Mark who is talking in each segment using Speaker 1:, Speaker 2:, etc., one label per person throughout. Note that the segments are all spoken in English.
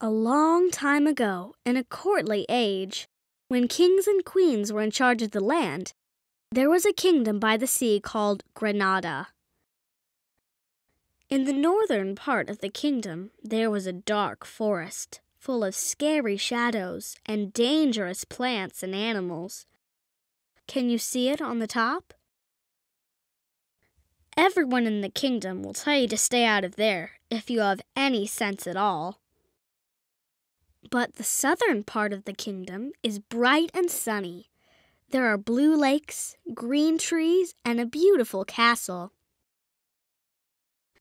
Speaker 1: A long time ago, in a courtly age, when kings and queens were in charge of the land, there was a kingdom by the sea called Granada. In the northern part of the kingdom, there was a dark forest, full of scary shadows and dangerous plants and animals. Can you see it on the top? Everyone in the kingdom will tell you to stay out of there if you have any sense at all. But the southern part of the kingdom is bright and sunny. There are blue lakes, green trees, and a beautiful castle.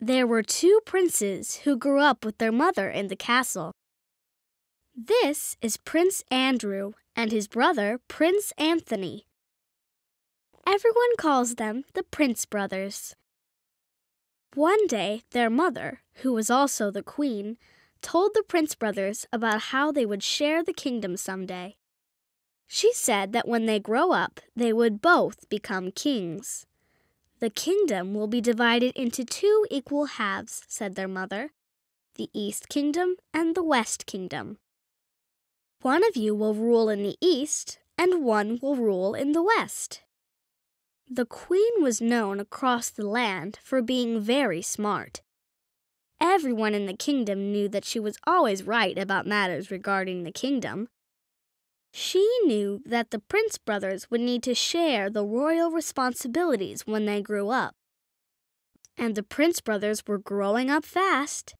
Speaker 1: There were 2 princes who grew up with their mother in the castle. This is Prince Andrew and his brother, Prince Anthony. Everyone calls them the Prince brothers. One day, their mother, who was also the queen, told the Prince brothers about how they would share the kingdom someday. She said that when they grow up, they would both become kings. The kingdom will be divided into 2 equal halves, said their mother, the East Kingdom and the West Kingdom. One of you will rule in the East, and one will rule in the West. The queen was known across the land for being very smart. Everyone in the kingdom knew that she was always right about matters regarding the kingdom. She knew that the Prince brothers would need to share the royal responsibilities when they grew up. And the Prince brothers were growing up fast.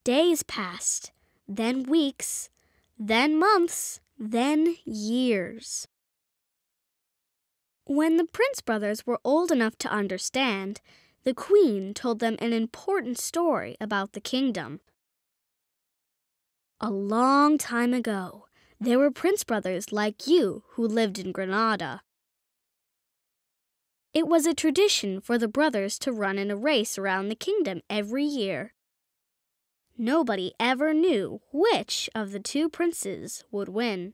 Speaker 1: Days passed, then weeks, then months, then years. When the Prince brothers were old enough to understand, the queen told them an important story about the kingdom. A long time ago, there were Prince brothers like you who lived in Granada. It was a tradition for the brothers to run in a race around the kingdom every year. Nobody ever knew which of the 2 princes would win.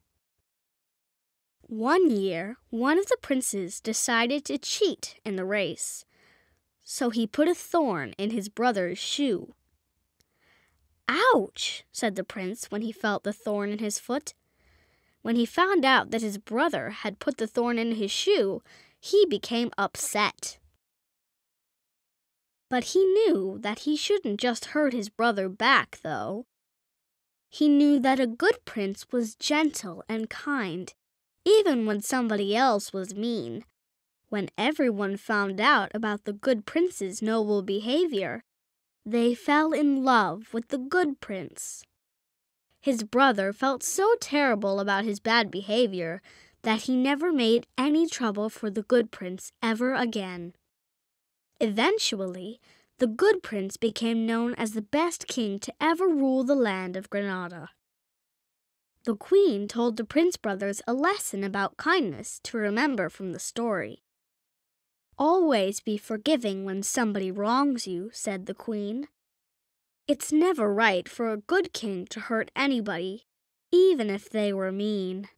Speaker 1: One year, one of the princes decided to cheat in the race. So he put a thorn in his brother's shoe. "Ouch!" said the prince when he felt the thorn in his foot. When he found out that his brother had put the thorn in his shoe, he became upset. But he knew that he shouldn't just hurt his brother back, though. He knew that a good prince was gentle and kind, even when somebody else was mean. When everyone found out about the good prince's noble behavior, they fell in love with the good prince. His brother felt so terrible about his bad behavior that he never made any trouble for the good prince ever again. Eventually, the good prince became known as the best king to ever rule the land of Granada. The queen told the Prince brothers a lesson about kindness to remember from the story. "Always be forgiving when somebody wrongs you," said the queen. "It's never right for a good king to hurt anybody, even if they were mean."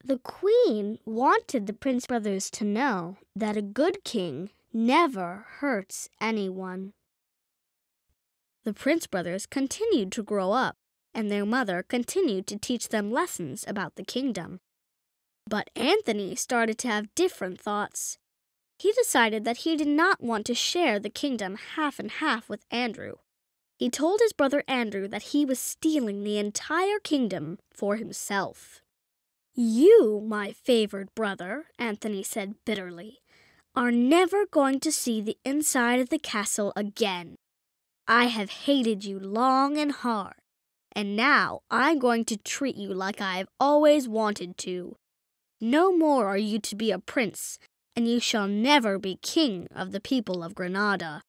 Speaker 1: The queen wanted the Prince brothers to know that a good king never hurts anyone. The Prince brothers continued to grow up, and their mother continued to teach them lessons about the kingdom. But Anthony started to have different thoughts. He decided that he did not want to share the kingdom half and half with Andrew. He told his brother Andrew that he was stealing the entire kingdom for himself. "You, my favored brother," Anthony said bitterly, "are never going to see the inside of the castle again. I have hated you long and hard, and now I'm going to treat you like I have always wanted to. No more are you to be a prince, and you shall never be king of the people of Granada.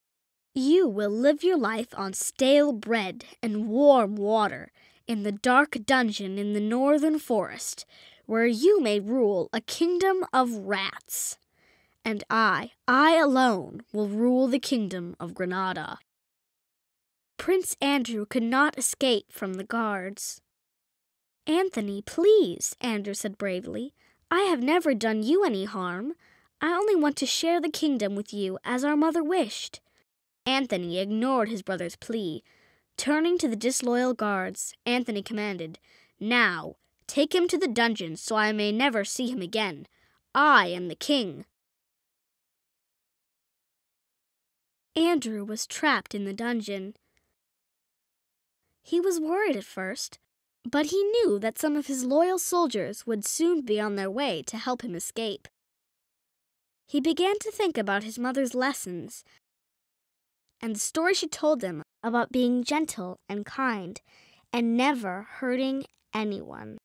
Speaker 1: You will live your life on stale bread and warm water in the dark dungeon in the northern forest, where you may rule a kingdom of rats. And I alone, will rule the kingdom of Granada." Prince Andrew could not escape from the guards. "Anthony, please," Andrew said bravely. "I have never done you any harm. I only want to share the kingdom with you as our mother wished." Anthony ignored his brother's plea. Turning to the disloyal guards, Anthony commanded, "Now, take him to the dungeon so I may never see him again. I am the king." Andrew was trapped in the dungeon. He was worried at first, but he knew that some of his loyal soldiers would soon be on their way to help him escape. He began to think about his mother's lessons and the story she told him about being gentle and kind and never hurting anyone.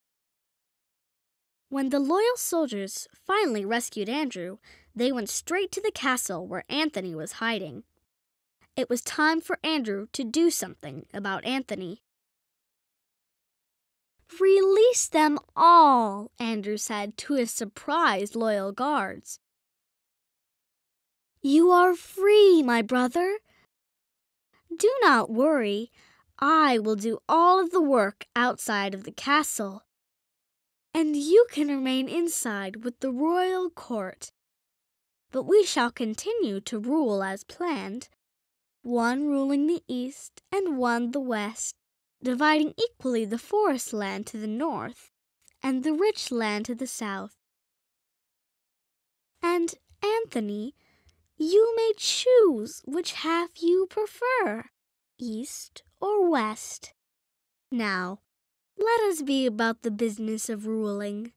Speaker 1: When the loyal soldiers finally rescued Andrew, they went straight to the castle where Anthony was hiding. It was time for Andrew to do something about Anthony. "Release them all," Andrew said to his surprised loyal guards. "You are free, my brother. Do not worry. I will do all of the work outside of the castle, and you can remain inside with the royal court. But we shall continue to rule as planned, one ruling the east and one the west, dividing equally the forest land to the north and the rich land to the south. And, Anthony, you may choose which half you prefer, east or west. Now, let us be about the business of ruling."